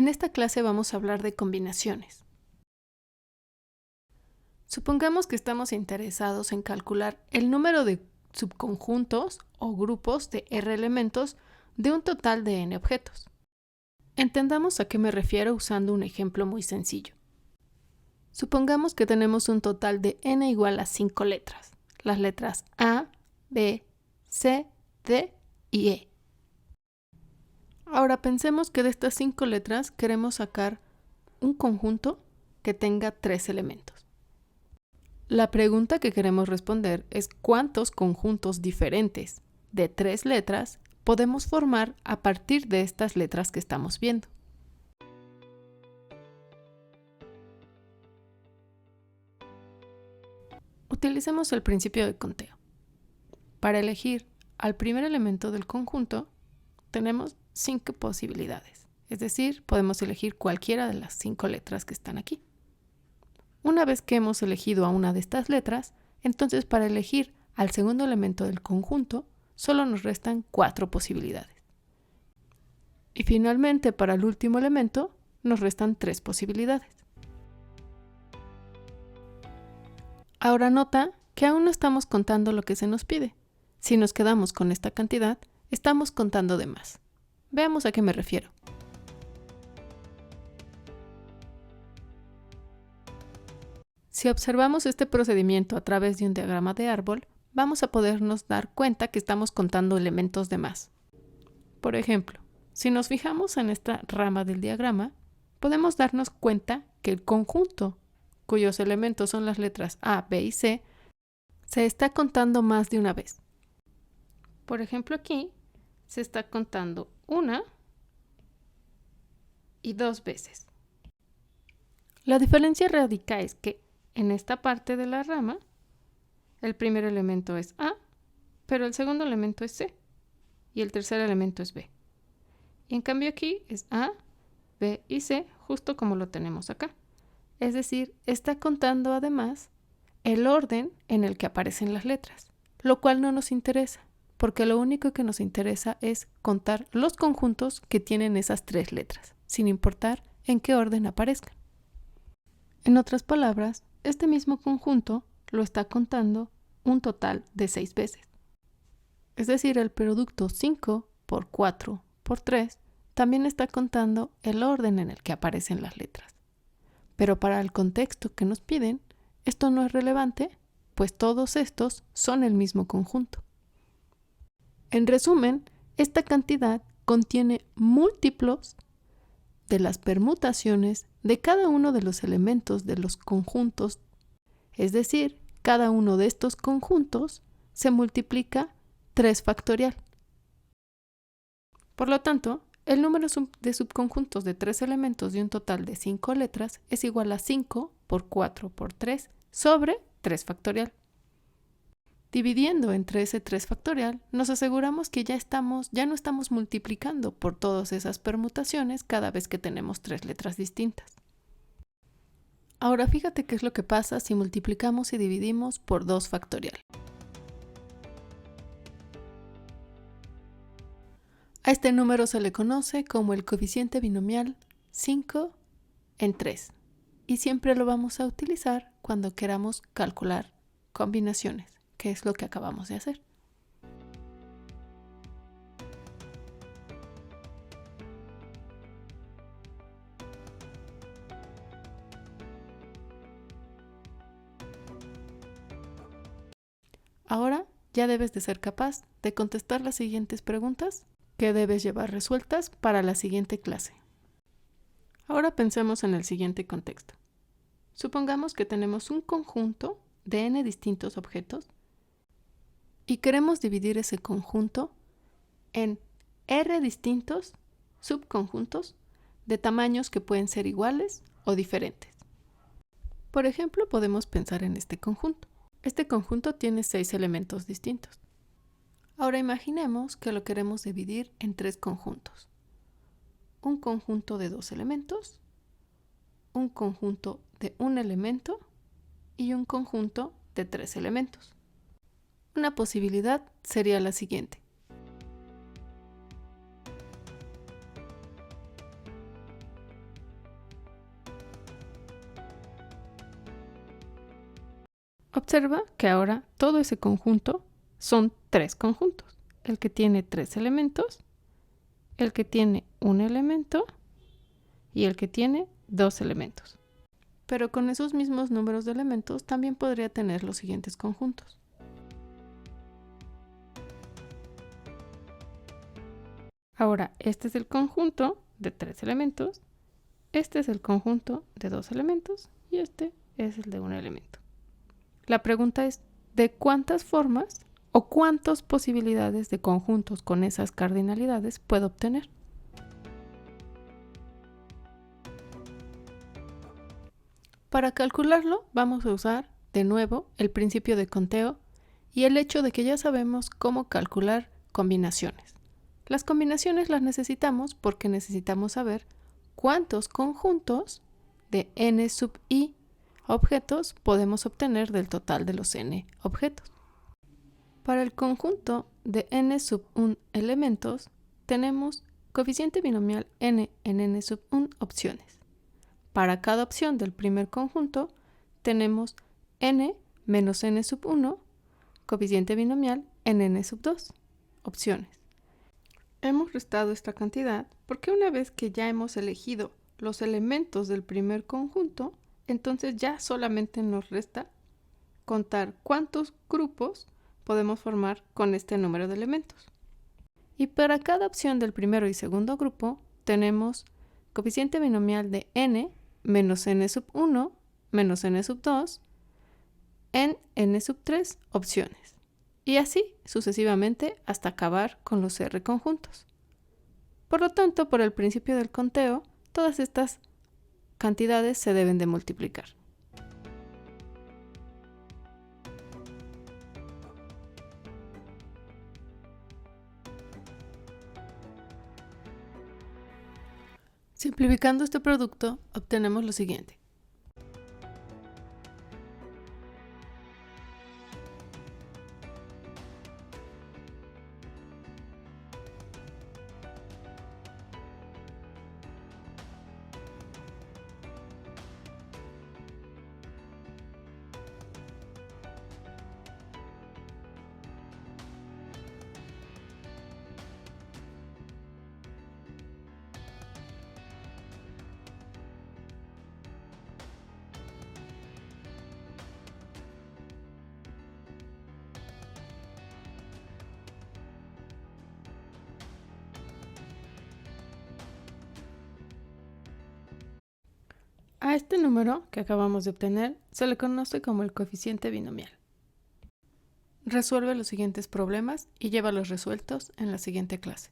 En esta clase vamos a hablar de combinaciones. Supongamos que estamos interesados en calcular el número de subconjuntos o grupos de R elementos de un total de n objetos. Entendamos a qué me refiero usando un ejemplo muy sencillo. Supongamos que tenemos un total de n igual a 5 letras, las letras A, B, C, D y E. Ahora pensemos que de estas 5 letras queremos sacar un conjunto que tenga 3 elementos. La pregunta que queremos responder es cuántos conjuntos diferentes de 3 letras podemos formar a partir de estas letras que estamos viendo. Utilicemos el principio de conteo. Para elegir al primer elemento del conjunto, tenemos 5 posibilidades, es decir, podemos elegir cualquiera de las 5 letras que están aquí. Una vez que hemos elegido a una de estas letras, entonces para elegir al segundo elemento del conjunto, solo nos restan 4 posibilidades. Y finalmente, para el último elemento, nos restan 3 posibilidades. Ahora nota que aún no estamos contando lo que se nos pide. Si nos quedamos con esta cantidad, estamos contando de más. Veamos a qué me refiero. Si observamos este procedimiento a través de un diagrama de árbol, vamos a podernos dar cuenta que estamos contando elementos de más. Por ejemplo, si nos fijamos en esta rama del diagrama, podemos darnos cuenta que el conjunto, cuyos elementos son las letras A, B y C, se está contando más de una vez. Por ejemplo, aquí se está contando una y 2 veces. La diferencia radica es que en esta parte de la rama, el primer elemento es A, pero el segundo elemento es C y el tercer elemento es B. Y en cambio aquí es A, B y C, justo como lo tenemos acá. Es decir, está contando además el orden en el que aparecen las letras, lo cual no nos interesa, porque lo único que nos interesa es contar los conjuntos que tienen esas 3 letras, sin importar en qué orden aparezcan. En otras palabras, este mismo conjunto lo está contando un total de 6 veces. Es decir, el producto 5 por 4 por 3 también está contando el orden en el que aparecen las letras. Pero para el contexto que nos piden, esto no es relevante, pues todos estos son el mismo conjunto. En resumen, esta cantidad contiene múltiplos de las permutaciones de cada uno de los elementos de los conjuntos, es decir, cada uno de estos conjuntos se multiplica 3 factorial. Por lo tanto, el número de subconjuntos de 3 elementos de un total de 5 letras es igual a 5 por 4 por 3 sobre 3 factorial. Dividiendo entre ese 3 factorial, nos aseguramos que ya no estamos multiplicando por todas esas permutaciones cada vez que tenemos 3 letras distintas. Ahora fíjate qué es lo que pasa si multiplicamos y dividimos por 2 factorial. A este número se le conoce como el coeficiente binomial 5 en 3 y siempre lo vamos a utilizar cuando queramos calcular combinaciones, que es lo que acabamos de hacer. Ahora ya debes de ser capaz de contestar las siguientes preguntas que debes llevar resueltas para la siguiente clase. Ahora pensemos en el siguiente contexto. Supongamos que tenemos un conjunto de n distintos objetos y queremos dividir ese conjunto en r distintos subconjuntos de tamaños que pueden ser iguales o diferentes. Por ejemplo, podemos pensar en este conjunto. Este conjunto tiene 6 elementos distintos. Ahora imaginemos que lo queremos dividir en 3 conjuntos. Un conjunto de 2 elementos, un conjunto de 1 elemento y un conjunto de 3 elementos. Una posibilidad sería la siguiente. Observa que ahora todo ese conjunto son 3 conjuntos. El que tiene 3 elementos, el que tiene un elemento y el que tiene 2 elementos. Pero con esos mismos números de elementos también podría tener los siguientes conjuntos. Ahora, este es el conjunto de 3 elementos, este es el conjunto de 2 elementos y este es el de un elemento. La pregunta es, ¿de cuántas formas o cuántas posibilidades de conjuntos con esas cardinalidades puedo obtener? Para calcularlo, vamos a usar de nuevo el principio de conteo y el hecho de que ya sabemos cómo calcular combinaciones. Las combinaciones las necesitamos porque necesitamos saber cuántos conjuntos de n sub i objetos podemos obtener del total de los n objetos. Para el conjunto de n sub 1 elementos, tenemos coeficiente binomial n en n sub 1 opciones. Para cada opción del primer conjunto, tenemos n menos n sub 1, coeficiente binomial en n sub 2 opciones. Hemos restado esta cantidad porque una vez que ya hemos elegido los elementos del primer conjunto, entonces ya solamente nos resta contar cuántos grupos podemos formar con este número de elementos. Y para cada opción del primero y segundo grupo, tenemos coeficiente binomial de n menos n sub 1 menos n sub 2 en n sub 3 opciones. Y así sucesivamente hasta acabar con los R conjuntos. Por lo tanto, por el principio del conteo, todas estas cantidades se deben de multiplicar. Simplificando este producto, obtenemos lo siguiente. A este número que acabamos de obtener se le conoce como el coeficiente binomial. Resuelve los siguientes problemas y llévalos resueltos en la siguiente clase.